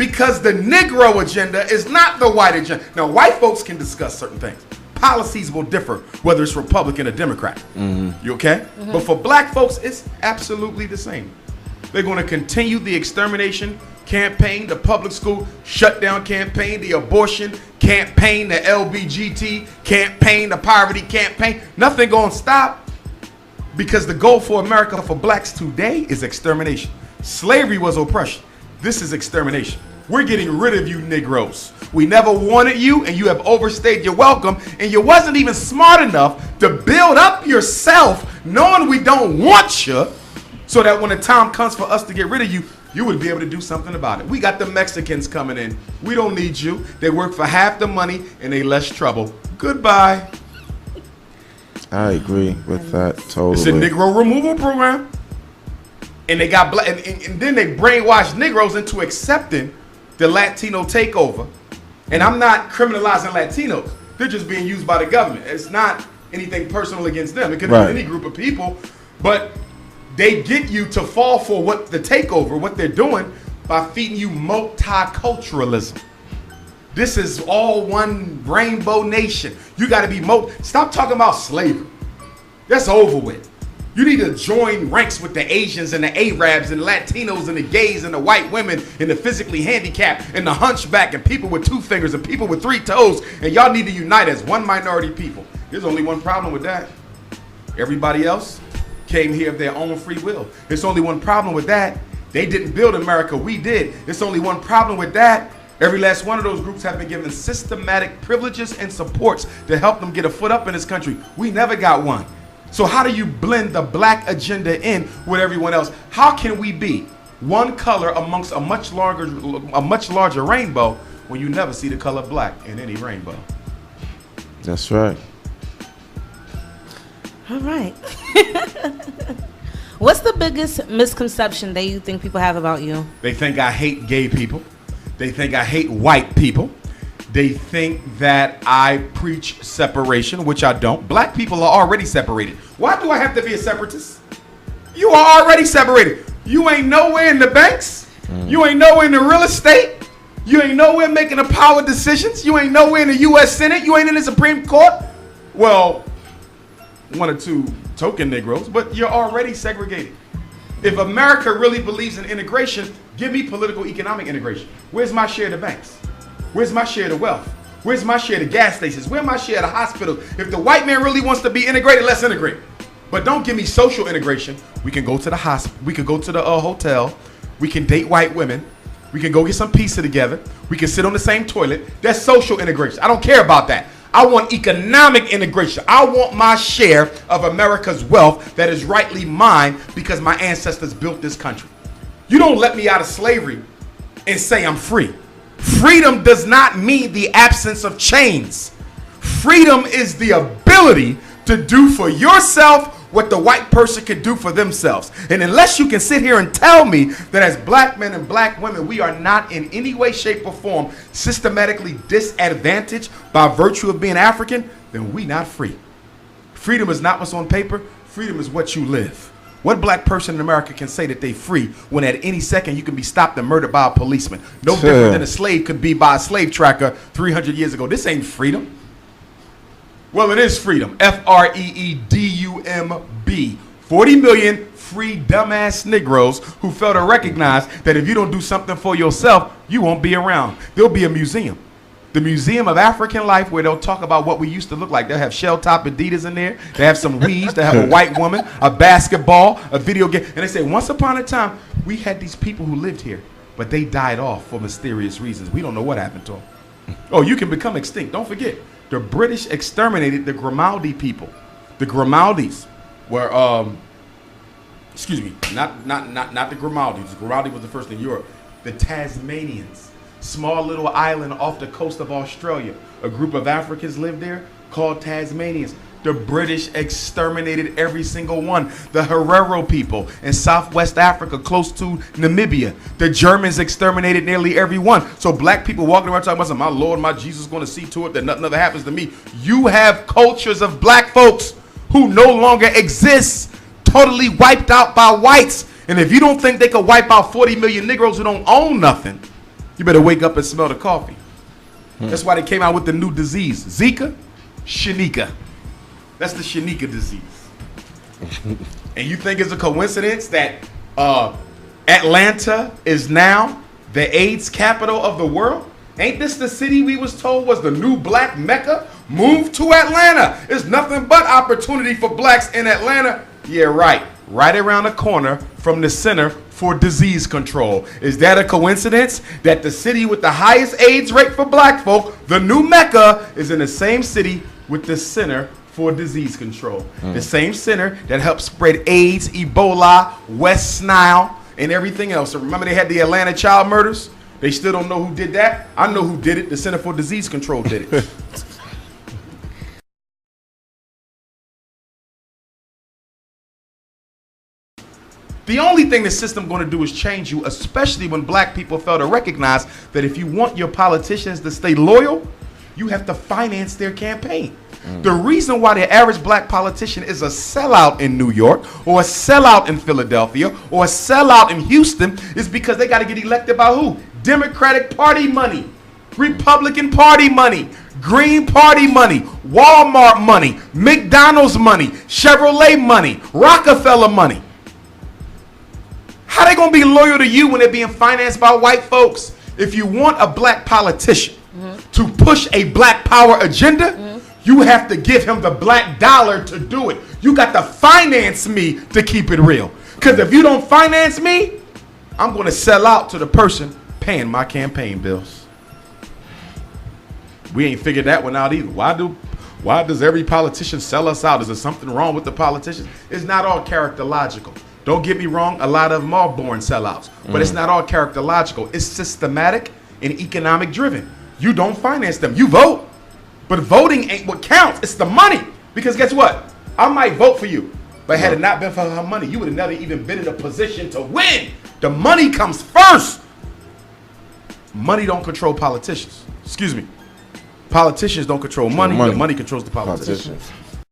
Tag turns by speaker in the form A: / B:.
A: Because the Negro agenda is not the white agenda. Now, white folks can discuss certain things. Policies will differ, whether it's Republican or Democrat. You okay? But for black folks, it's absolutely the same. They're going to continue the extermination campaign, the public school shutdown campaign, the abortion campaign, the LBGT campaign, the poverty campaign. Nothing going to stop, because the goal for America for blacks today is extermination. Slavery was oppression. This is extermination. We're getting rid of you Negroes. We never wanted you, and you have overstayed your welcome, and you wasn't even smart enough to build up yourself knowing we don't want you, so that when the time comes for us to get rid of you, you would be able to do something about it. We got the Mexicans coming in. We don't need you. They work for half the money and they less trouble. Goodbye.
B: I agree with that totally.
A: It's a Negro removal program. And they got black, and then they brainwashed Negroes into accepting the Latino takeover. And I'm not criminalizing Latinos. They're just being used by the government. It's not anything personal against them. It could be any group of people, but they get you to fall for what the takeover, what they're doing, by feeding you multiculturalism. This is all one rainbow nation. You got to be stop talking about slavery. That's over with. You need to join ranks with the Asians and the Arabs and Latinos and the gays and the white women and the physically handicapped and the hunchback and people with 2 fingers and people with 3 toes. And y'all need to unite as one minority people. There's only one problem with that. Everybody else came here of their own free will. There's only one problem with that. They didn't build America. We did. There's only one problem with that. Every last one of those groups have been given systematic privileges and supports to help them get a foot up in this country. We never got one. So how do you blend the black agenda in with everyone else? How can we be one color amongst a much larger rainbow when you never see the color black in any rainbow?
B: That's right.
C: All right. What's the biggest misconception that you think people have about you?
A: They think I hate gay people. They think I hate white people. They think that I preach separation, which I don't. Black people are already separated. Why do I have to be a separatist? You are already separated. You ain't nowhere in the banks. You ain't nowhere in the real estate. You ain't nowhere making the power decisions. You ain't nowhere in the U.S. Senate. You ain't in the Supreme Court. Well, 1 or 2 token Negroes, but you're already segregated. If America really believes in integration, give me political economic integration. Where's my share of the banks? Where's my share of the wealth? Where's my share of the gas stations? Where's my share of the hospital? If the white man really wants to be integrated, let's integrate. But don't give me social integration. We can go to the hospital. We can go to the hotel. We can date white women. We can go get some pizza together. We can sit on the same toilet. That's social integration. I don't care about that. I want economic integration. I want my share of America's wealth that is rightly mine because my ancestors built this country. You don't let me out of slavery and say I'm free. Freedom does not mean the absence of chains. Freedom is the ability to do for yourself what the white person can do for themselves. And unless you can sit here and tell me that as black men and black women, we are not in any way, shape, or form systematically disadvantaged by virtue of being African, then we not free. Freedom is not what's on paper. Freedom is what you live. What black person in America can say that they free when at any second you can be stopped and murdered by a policeman? No different than a slave could be by a slave tracker 300 years ago. This ain't freedom. Well, it is freedom. Freedumb. 40 million free dumbass Negroes who fail to recognize that if you don't do something for yourself, you won't be around. There'll be a museum. The Museum of African Life, where they'll talk about what we used to look like. They'll have shell-top Adidas in there. They have some weaves. They have a white woman, a basketball, a video game. And they say, once upon a time, we had these people who lived here, but they died off for mysterious reasons. We don't know what happened to them. Oh, you can become extinct. Don't forget, the British exterminated the Grimaldi people. The Grimaldis were, not the Grimaldis. The Grimaldi was the first in Europe. The Tasmanians. Small little island off the coast of Australia. A group of Africans lived there called Tasmanians. The British exterminated every single one. The Herero people in Southwest Africa, close to Namibia. The Germans exterminated nearly every one. So black people walking around talking about, my Lord, my Jesus is going to see to it that nothing ever happens to me. You have cultures of black folks who no longer exist, totally wiped out by whites. And if you don't think they could wipe out 40 million Negroes who don't own nothing, You better wake up and smell the coffee. That's why they came out with the new disease. Zika, Shanika. That's the Shanika disease. And you think it's a coincidence that Atlanta is now the AIDS capital of the world? Ain't this the city we was told was the new black Mecca? Move to Atlanta. There's nothing but opportunity for blacks in Atlanta. Yeah, right. Right around the corner from the Center for Disease Control. Is that a coincidence that the city with the highest AIDS rate for black folk, the new Mecca, is in the same city with the Center for Disease Control? The same center that helps spread AIDS, Ebola, West Nile, and everything else. So remember they had the Atlanta child murders? They still don't know who did that. I know who did it. The Center for Disease Control did it. The only thing the system going to do is change you, especially when black people fail to recognize that if you want your politicians to stay loyal, you have to finance their campaign. The reason why the average black politician is a sellout in New York or a sellout in Philadelphia or a sellout in Houston is because they got to get elected by who? Democratic Party money, Republican Party money, Green Party money, Walmart money, McDonald's money, Chevrolet money, Rockefeller money. How they gonna be loyal to you when they're being financed by white folks? If you want a black politician to push a black power agenda, you have to give him the black dollar to do it. You got to finance me to keep it real. Because if you don't finance me, I'm gonna sell out to the person paying my campaign bills. We ain't figured that one out either. Why does every politician sell us out? Is there something wrong with the politicians? It's not all characterological. Don't get me wrong, a lot of them are born sellouts, but it's not all characterological. It's systematic and economic driven. You don't finance them. You vote, but voting ain't what counts. It's the money. Because guess what? I might vote for you, but had it not been for her money, you would have never even been in a position to win. The money comes first. Money don't control politicians. Excuse me. Politicians don't control money. The money controls the politicians.